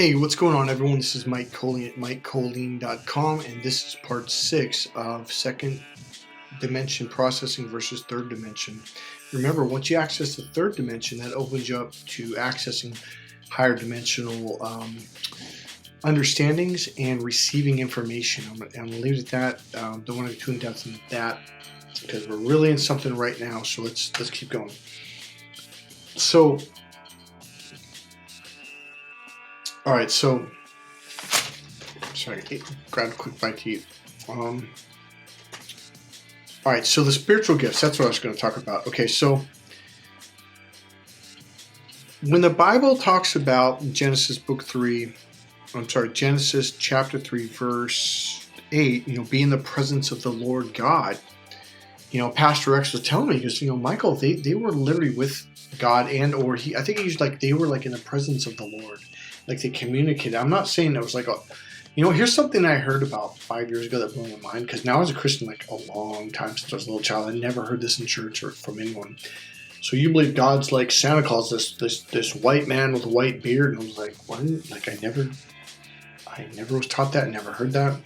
Hey, what's going on, everyone? This is Mike Colleen at MikeColleen.com, and this is part 6 of second dimension processing versus third dimension. Remember, once you access the third dimension, that opens you up to accessing higher dimensional understandings and receiving information. I'm going to leave it at that. Don't want to go too in depth into that because we're really in something right now. So let's keep going. So. All right, so sorry, grab a quick bite to eat. All right, so the spiritual gifts, that's what I was going to talk about. Okay, so when the Bible talks about Genesis Genesis chapter 3, verse 8, be in the presence of the Lord God. Pastor X was telling me, he goes, Michael, they were literally with God I think he used they were in the presence of the Lord. Like they communicated. I'm not saying it was here's something I heard about 5 years ago that blew my mind, because now I was a Christian a long time since I was a little child. I never heard this in church or from anyone. So you believe God's like Santa Claus, this white man with a white beard? And I was like, what? I never was taught that. I never heard that.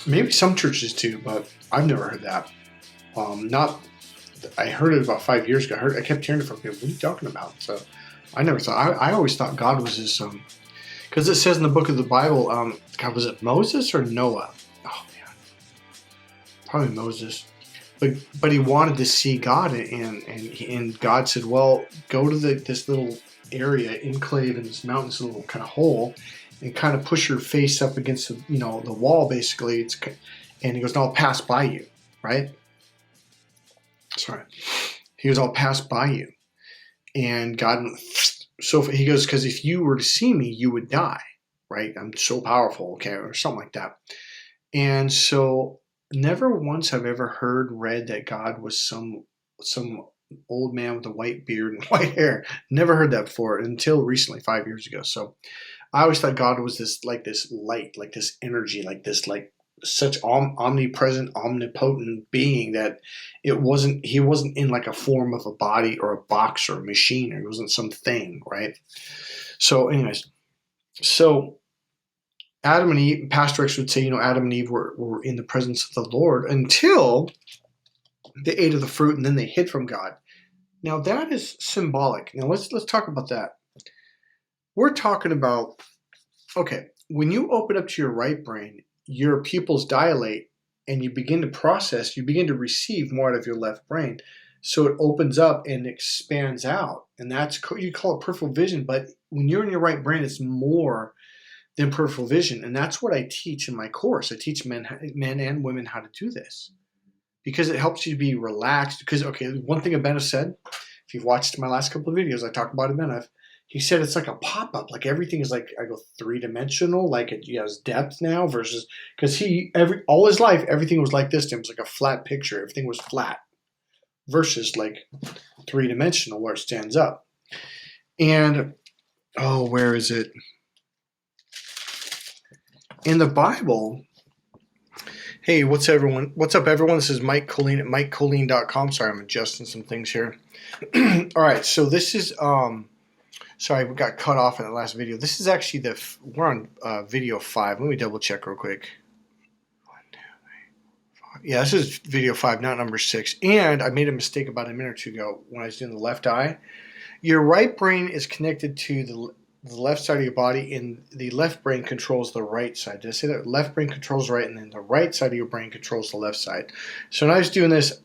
Maybe some churches too, but I've never heard that. I heard it about 5 years ago. I kept hearing it from people. What are you talking about? So I never thought. I always thought God was this. Because it says in the book of the Bible, God, was it Moses or Noah? Oh man, probably Moses. But he wanted to see God, and God said, well, go to this little area, enclave in this mountain, this little kind of hole, and kind of push your face up against the wall, basically. And he goes, no, I'll pass by you, right? Sorry. He goes, I'll pass by you. And God, so he goes, because if you were to see me, you would die, right? I'm so powerful, okay, or something like that. And so never once have I ever read that God was some old man with a white beard and white hair. Never heard that before until recently, 5 years ago. So I always thought God was this light, this energy, such omnipresent, omnipotent being that he wasn't in a form of a body or a box or a machine, or he wasn't some thing, right? So anyways, Adam and Eve, Pastor X would say, Adam and Eve were in the presence of the Lord until they ate of the fruit, and then they hid from God. Now that is symbolic. Now let's talk about that. We're talking about, okay, when you open up to your right brain, your pupils dilate and you begin to process, you begin to receive more out of your left brain. So it opens up and expands out. And you call it peripheral vision, but when you're in your right brain, it's more than peripheral vision. And that's what I teach in my course. I teach men and women how to do this because it helps you to be relaxed. Because, okay, one thing Abena said, if you've watched my last couple of videos, I talked about Abena. He said it's like a pop-up, everything is I go three-dimensional, it has depth now versus, because all his life, everything was like this to him. It was like a flat picture. Everything was flat versus three-dimensional where it stands up. And, where is it? In the Bible, hey, what's up, everyone? This is Mike Colleen at MikeColleen.com. Sorry, I'm adjusting some things here. All right, so this is, sorry, we got cut off in the last video. This is actually we're on video 5. Let me double check real quick. 1, 2, 3, 4. Yeah, this is video 5, not number 6. And I made a mistake about a minute or two ago when I was doing the left eye. Your right brain is connected to the left side of your body, and the left brain controls the right side. Did I say that? Left brain controls the right, and then the right side of your brain controls the left side. So when I was doing this,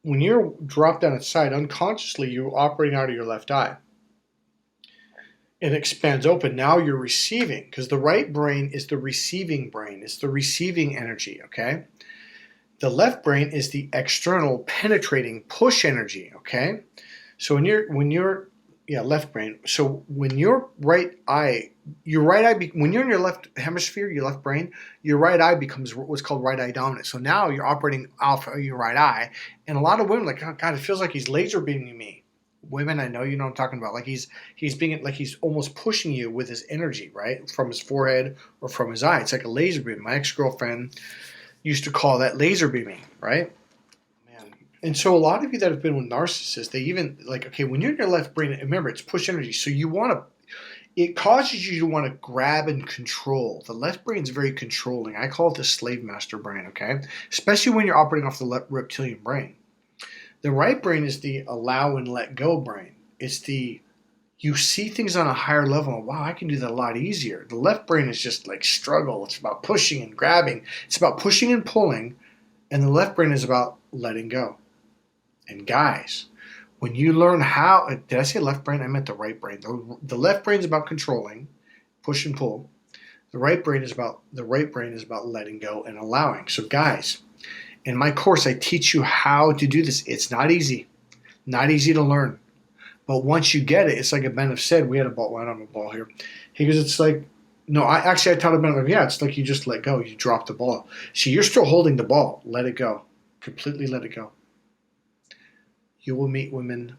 when you're dropped down its side, unconsciously you're operating out of your left eye. It expands open. Now you're receiving, because the right brain is the receiving brain. It's the receiving energy, okay? The left brain is the external penetrating push energy, okay? So when you're left brain. So when your right eye, when you're in your left hemisphere, your left brain, your right eye becomes what's called right eye dominant. So now you're operating off of your right eye. And a lot of women oh God, it feels like he's laser beaming me. Women, I know you know what I'm talking about. He's almost pushing you with his energy, right? From his forehead or from his eye. It's like a laser beam. My ex-girlfriend used to call that laser beaming, right? And so a lot of you that have been with narcissists, they even okay, when you're in your left brain, remember it's push energy. So you want to, it causes you to want to grab and control. The left brain is very controlling. I call it the slave master brain, okay? Especially when you're operating off the reptilian brain. The right brain is the allow and let go brain. It's the, you see things on a higher level. Wow, I can do that a lot easier. The left brain is just like struggle. It's about pushing and grabbing. It's about pushing and pulling. And the left brain is about letting go. And guys, when you learn how, did I say left brain? I meant the right brain. The left brain is about controlling, push and pull. The right brain is about letting go and allowing. So guys, in my course, I teach you how to do this. It's not easy to learn. But once you get it, it's like Ben have said, we had a ball, I don't have a ball here. He goes, it's like, no, I taught Ben, yeah, it's like you just let go. You drop the ball. See, you're still holding the ball. Let it go. Completely let it go. You will meet women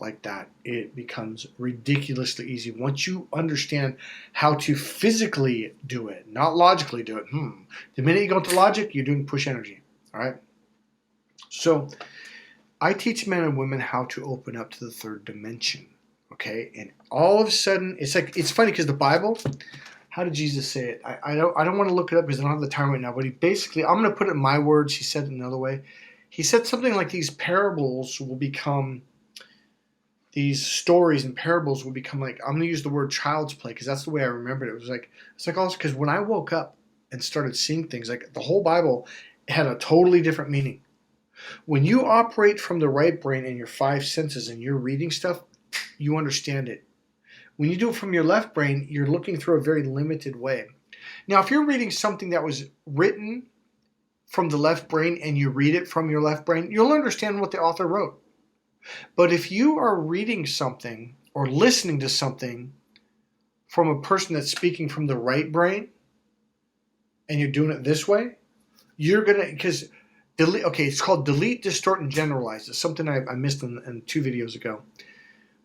like that. It becomes ridiculously easy once you understand how to physically do it, not logically do it. The minute you go into logic, you're doing push energy. All right? So I teach men and women how to open up to the third dimension. Okay? And all of a sudden, it's funny because the Bible, how did Jesus say it? I don't want to look it up because I don't have the time right now, but he basically, I'm going to put it in my words. He said it another way. He said something like these parables will become, these stories and parables will become like, I'm going to use the word child's play because that's the way I remembered it. It's like also because when I woke up and started seeing things, like the whole Bible had a totally different meaning. When you operate from the right brain and your five senses and you're reading stuff, you understand it. When you do it from your left brain, you're looking through a very limited way. Now, if you're reading something that was written from the left brain and you read it from your left brain, you'll understand what the author wrote. But if you are reading something or listening to something from a person that's speaking from the right brain and you're doing it this way, you're going to, because, it's called delete, distort, and generalize. It's something I missed in 2 videos ago.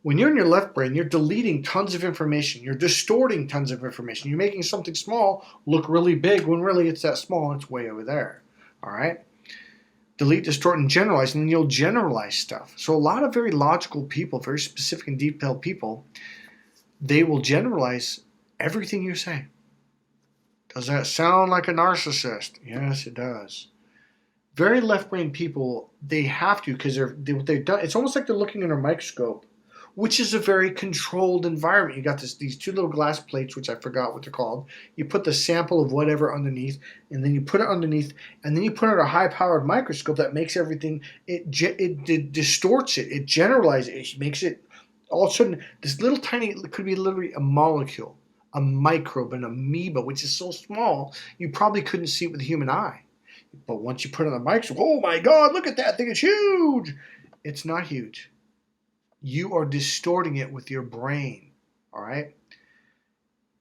When you're in your left brain, you're deleting tons of information. You're distorting tons of information. You're making something small look really big when really it's that small and it's way over there. All right? Delete, distort, and generalize, and then you'll generalize stuff. So a lot of very logical people, very specific and detailed people, they will generalize everything you say. Does that sound like a narcissist? Yes, it does. Very left-brain people, they have to, because they've done. It's almost like they're looking in a microscope, which is a very controlled environment. You got these 2 little glass plates, which I forgot what they're called. You put the sample of whatever underneath, and then you put it underneath, and then you put it a high-powered microscope that makes everything, it distorts it, it generalizes it, it makes it, all of a sudden, this little tiny, it could be literally a molecule, a microbe, an amoeba, which is so small, you probably couldn't see it with the human eye. But once you put it on the microscope, oh my God, look at that thing, it's huge. It's not huge. You are distorting it with your brain, all right?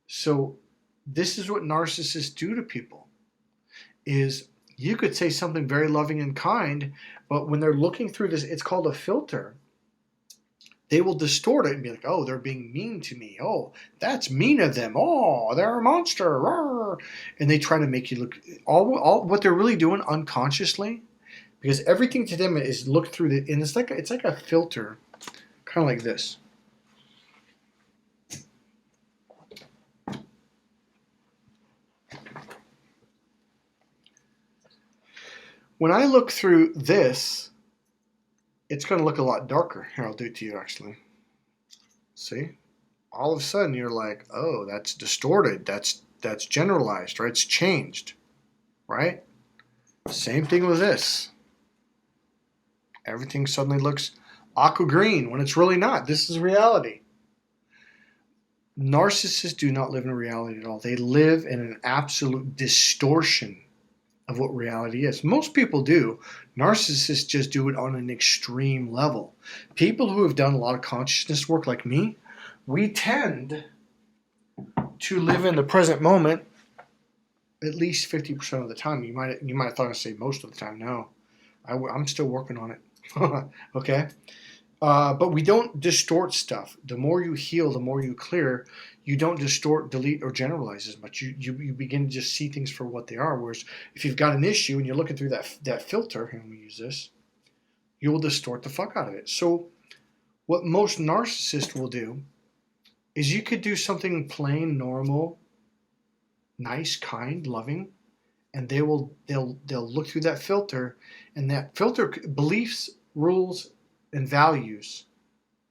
So this is what narcissists do to people, is you could say something very loving and kind, but when they're looking through this, it's called a filter, they will distort it and be like, oh, they're being mean to me. Oh, that's mean of them. Oh, they're a monster. Rawr. And they try to make you look, all what they're really doing unconsciously, because everything to them is looked through and it's like a filter. Kind of like this. When I look through this, it's going to look a lot darker. Here, I'll do it to you actually. See? All of a sudden you're like, oh, that's distorted. That's generalized, right? It's changed, right? Same thing with this. Everything suddenly looks aqua green when it's really not. This is reality. Narcissists do not live in reality at all. They live in an absolute distortion of what reality is. Most people do. Narcissists just do it on an extreme level. People who have done a lot of consciousness work like me, we tend to live in the present moment at least 50% of the time. You might have thought I'd say most of the time. No, I'm still working on it. Okay? But we don't distort stuff. The more you heal, the more you clear, you don't distort, delete, or generalize as much. You begin to just see things for what they are. Whereas if you've got an issue and you're looking through that filter, and we use this, you will distort the fuck out of it. So what most narcissists will do is you could do something plain, normal, nice, kind, loving, and they'll look through that filter, and that filter beliefs, rules, and values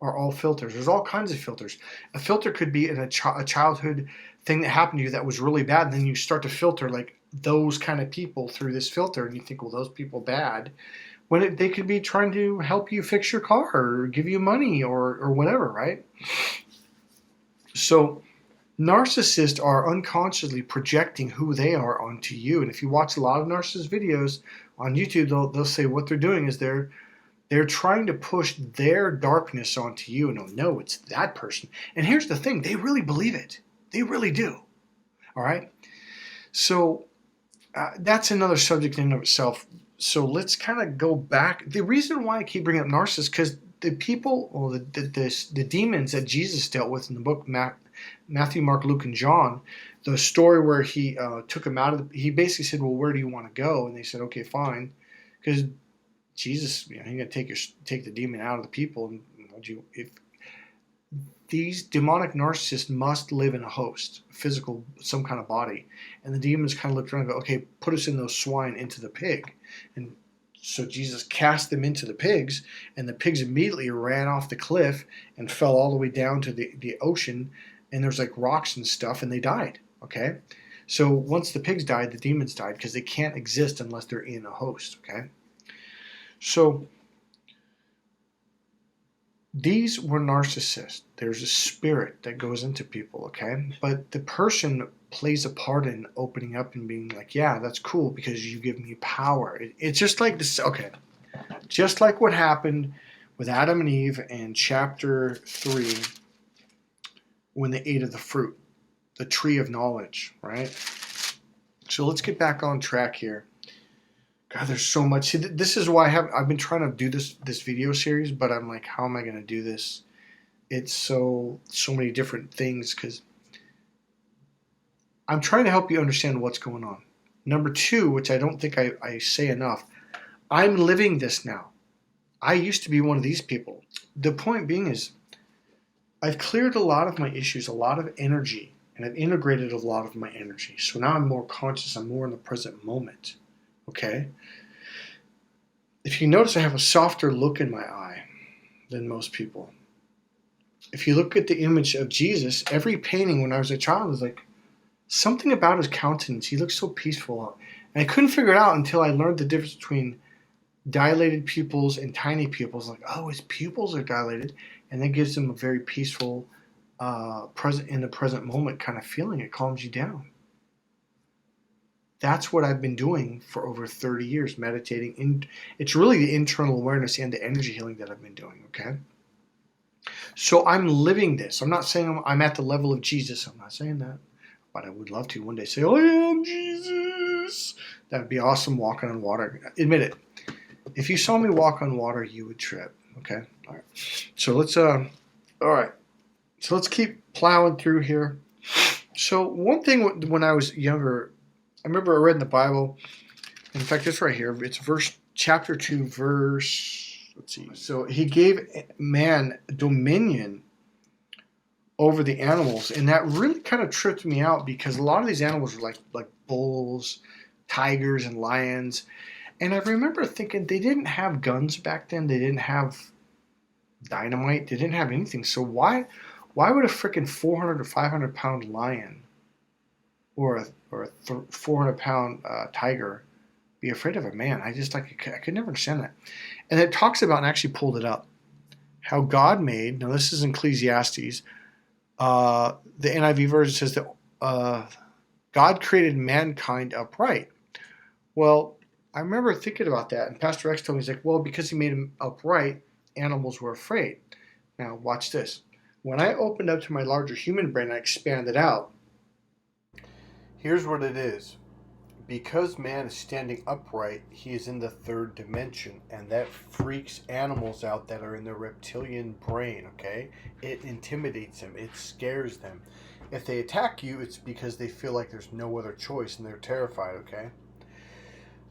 are all filters. There's all kinds of filters. A filter could be in a childhood thing that happened to you that was really bad, and then you start to filter like those kind of people through this filter, and you think, well, those people bad, when they could be trying to help you fix your car or give you money or whatever, right? So narcissists are unconsciously projecting who they are onto you. And if you watch a lot of narcissist videos on YouTube, they'll say what they're doing is they're trying to push their darkness onto you. And no, it's that person. And here's the thing, they really believe it. They really do. All right. So that's another subject in and of itself. So let's kind of go back. The reason why I keep bringing up narcissists, because the people, or the demons that Jesus dealt with in the book Matthew, Mark, Luke, and John, the story where he took them out of he basically said, well, where do you want to go? And they said, okay, fine. Because Jesus, he's going to take the demon out of the people. And if these demonic narcissists must live in a host, physical, some kind of body. And the demons kind of looked around and go, okay, put us in those swine into the pig. And so Jesus cast them into the pigs, and the pigs immediately ran off the cliff and fell all the way down to the ocean. And there's like rocks and stuff, and they died. Okay. So once the pigs died, the demons died because they can't exist unless they're in a host. Okay. So these were narcissists. There's a spirit that goes into people, okay? But the person plays a part in opening up and being like, yeah, that's cool because you give me power. It's just like this, okay. Just like what happened with Adam and Eve in chapter 3 when they ate of the fruit, the tree of knowledge, right? So let's get back on track here. God, there's so much. See, this is why I've been trying to do this video series, but I'm like, how am I going to do this? It's so many different things because I'm trying to help you understand what's going on. Number 2, which I don't think I say enough, I'm living this now. I used to be one of these people. The point being is I've cleared a lot of my issues, a lot of energy, and I've integrated a lot of my energy. So now I'm more conscious. I'm more in the present moment. Okay? If you notice, I have a softer look in my eye than most people. If you look at the image of Jesus, every painting when I was a child was like something about his countenance. He looked so peaceful. And I couldn't figure it out until I learned the difference between dilated pupils and tiny pupils. Like, oh, his pupils are dilated. And that gives him a very peaceful, present in the present moment kind of feeling. It calms you down. That's what I've been doing for over 30 years, meditating. It's really the internal awareness and the energy healing that I've been doing, okay? So I'm living this. I'm not saying I'm at the level of Jesus. I'm not saying that. But I would love to one day say, I am Jesus. That would be awesome, walking on water. Admit it. If you saw me walk on water, you would trip, okay? All right. So let's keep plowing through here. So one thing when I was younger, I remember I read in the Bible, in fact, it's right here. It's chapter 2, let's see. So he gave man dominion over the animals, and that really kind of tripped me out because a lot of these animals were like bulls, tigers, and lions. And I remember thinking they didn't have guns back then. They didn't have dynamite. They didn't have anything. So why would a freaking 400 or 500 pound lion or a 400 pound tiger be afraid of a man? I could never understand that. And it talks about, and I actually pulled it up, how God made, now this is in Ecclesiastes, the NIV version says that God created mankind upright. Well, I remember thinking about that, and Pastor X told me, he's like, well, because he made him upright, animals were afraid. Now, watch this. When I opened up to my larger human brain, I expanded out. Here's what it is. Because man is standing upright, he is in the 3rd dimension, and that freaks animals out that are in the reptilian brain, okay? It intimidates them. It scares them. If they attack you, it's because they feel like there's no other choice, and they're terrified, okay?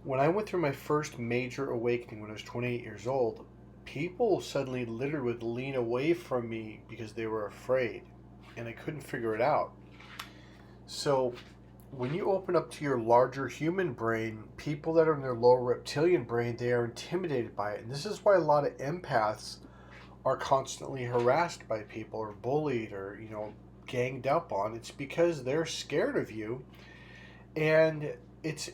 When I went through my first major awakening when I was 28 years old, people suddenly literally would lean away from me because they were afraid. and I couldn't figure it out. So when you open up to your larger human brain, people that are in their lower reptilian brain, they are intimidated by it. And this is why a lot of empaths are constantly harassed by people or bullied or, ganged up on. It's because they're scared of you, and it's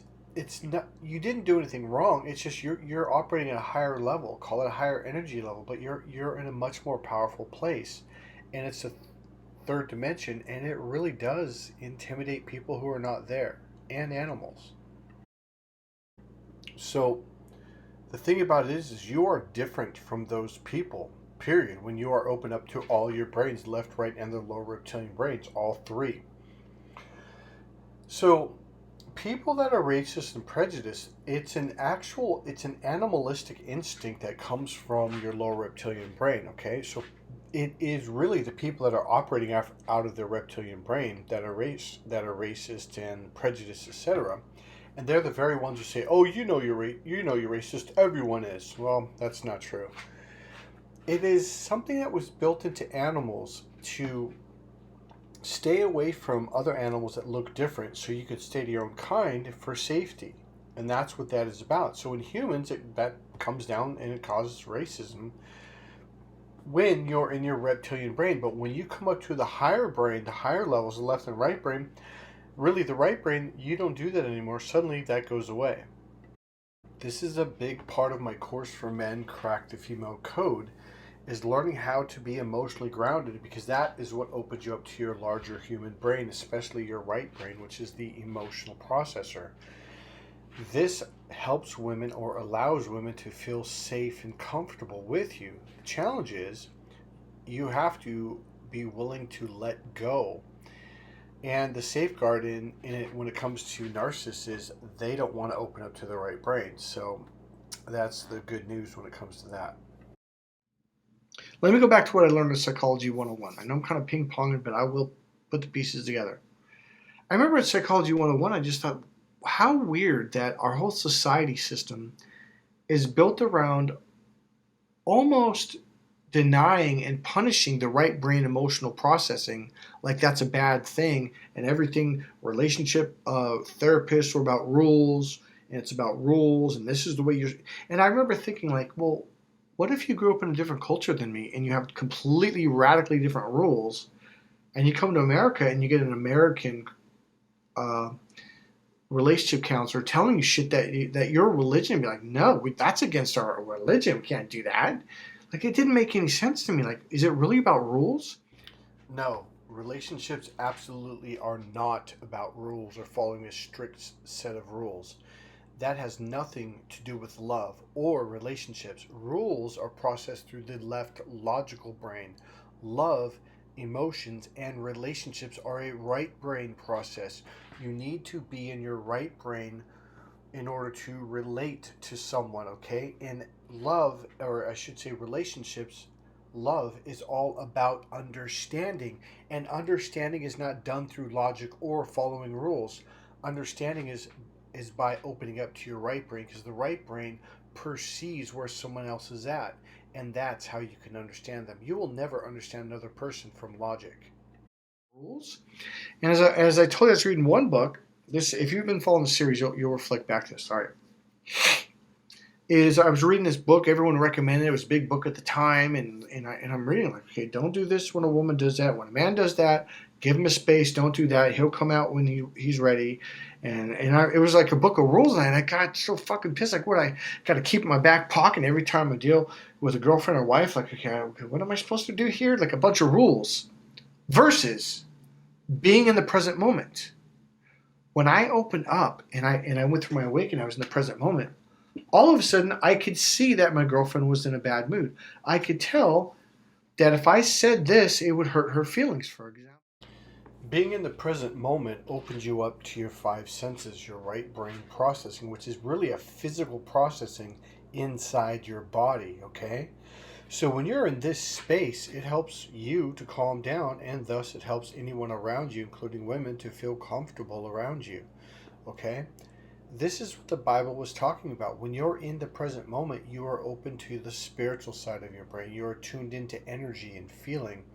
not, you didn't do anything wrong. It's just you're operating at a higher level, call it a higher energy level, but you're in a much more powerful place, and it's a third dimension, and it really does intimidate people who are not there, and animals. So the thing about it is you are different from those people, period, when you are open up to all your brains, left, right, and the lower reptilian brains, all three. So people that are racist and prejudiced, it's an animalistic instinct that comes from your lower reptilian brain, okay? So it is really the people that are operating out of their reptilian brain that are racist and prejudiced, etc. And they're the very ones who say, "Oh, you're racist. Everyone is." Well, that's not true. It is something that was built into animals to stay away from other animals that look different, so you could stay to your own kind for safety. And that's what that is about. So in humans, that comes down and it causes racism when you're in your reptilian brain. But when you come up to the higher brain, the higher levels, the left and right brain, really the right brain, you don't do that anymore. Suddenly that goes away. This is a big part of my course for men, Crack the Female Code, is learning how to be emotionally grounded, because that is what opens you up to your larger human brain, especially your right brain, which is the emotional processor. This helps women, or allows women, to feel safe and comfortable with you. The challenge is you have to be willing to let go. And the safeguard in it when it comes to narcissists is they don't want to open up to the right brain. So that's the good news when it comes to that. Let me go back to what I learned in Psychology 101. I know I'm kind of ping ponging, but I will put the pieces together. I remember in Psychology 101, I just thought, how weird that our whole society system is built around almost denying and punishing the right brain emotional processing, like that's a bad thing, and everything relationship therapists are about rules, and it's about rules, and this is the way you're. And I remember thinking, like, well, what if you grew up in a different culture than me and you have completely radically different rules, and you come to America and you get an American uh, relationship counselor telling you shit that your religion, be like, no, that's against our religion. We can't do that. Like, it didn't make any sense to me. Like, is it really about rules? No, relationships absolutely are not about rules or following a strict set of rules. That has nothing to do with love or relationships. Rules are processed through the left logical brain. Love, emotions, and relationships are a right brain process. You need to be in your right brain in order to relate to someone, okay? And love, or I should say relationships, love is all about understanding. And understanding is not done through logic or following rules. Understanding is by opening up to your right brain, because the right brain perceives where someone else is at, and that's how you can understand them. You will never understand another person from logic. Rules. And as I told you, I was reading one book. This, if you've been following the series, you'll reflect back to this. All right. Is I was reading this book. Everyone recommended it. It was a big book at the time, and I'm reading, like, okay, don't do this when a woman does that. When a man does that, give him a space. Don't do that. He'll come out when he's ready. It was like a book of rules, and I got so fucking pissed. Like, what, I got to keep in my back pocket every time I deal with a girlfriend or wife. Like, okay, what am I supposed to do here? Like a bunch of rules versus being in the present moment. When I opened up and I went through my awakening, I was in the present moment. All of a sudden, I could see that my girlfriend was in a bad mood. I could tell that if I said this, it would hurt her feelings, for example. Being in the present moment opens you up to your five senses, your right brain processing, which is really a physical processing inside your body, okay? So when you're in this space, it helps you to calm down, and thus it helps anyone around you, including women, to feel comfortable around you, okay? This is what the Bible was talking about. When you're in the present moment, you are open to the spiritual side of your brain. You are tuned into energy and feeling.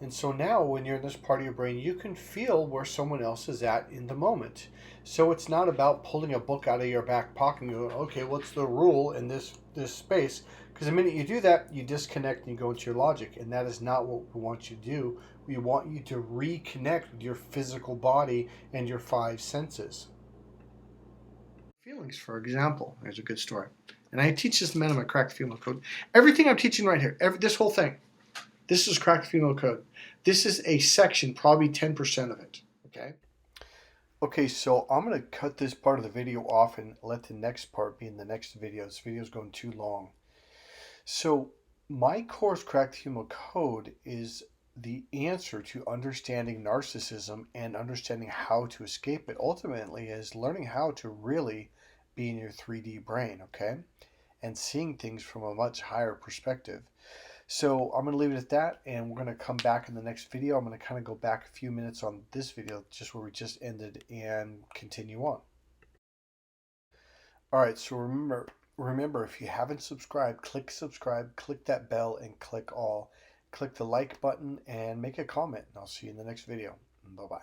And so now when you're in this part of your brain, you can feel where someone else is at in the moment. So it's not about pulling a book out of your back pocket and going, okay, what's the rule in this space? Because the minute you do that, you disconnect and you go into your logic. And that is not what we want you to do. We want you to reconnect with your physical body and your five senses. Feelings, for example, there's a good story. And I teach this in men in my Cracked Female Code. Everything I'm teaching right here, this whole thing, this is Cracked Female Code. This is a section, probably 10% of it, okay? Okay, so I'm going to cut this part of the video off and let the next part be in the next video. This video is going too long. So my course, Cracked Female Code, is the answer to understanding narcissism and understanding how to escape it. Ultimately is learning how to really be in your 3D brain, okay? And seeing things from a much higher perspective. So I'm going to leave it at that, and we're going to come back in the next video. I'm going to kind of go back a few minutes on this video, just where we just ended, and continue on. All right, so remember, if you haven't subscribed, click subscribe, click that bell, and click all. Click the like button and make a comment, and I'll see you in the next video. Bye-bye.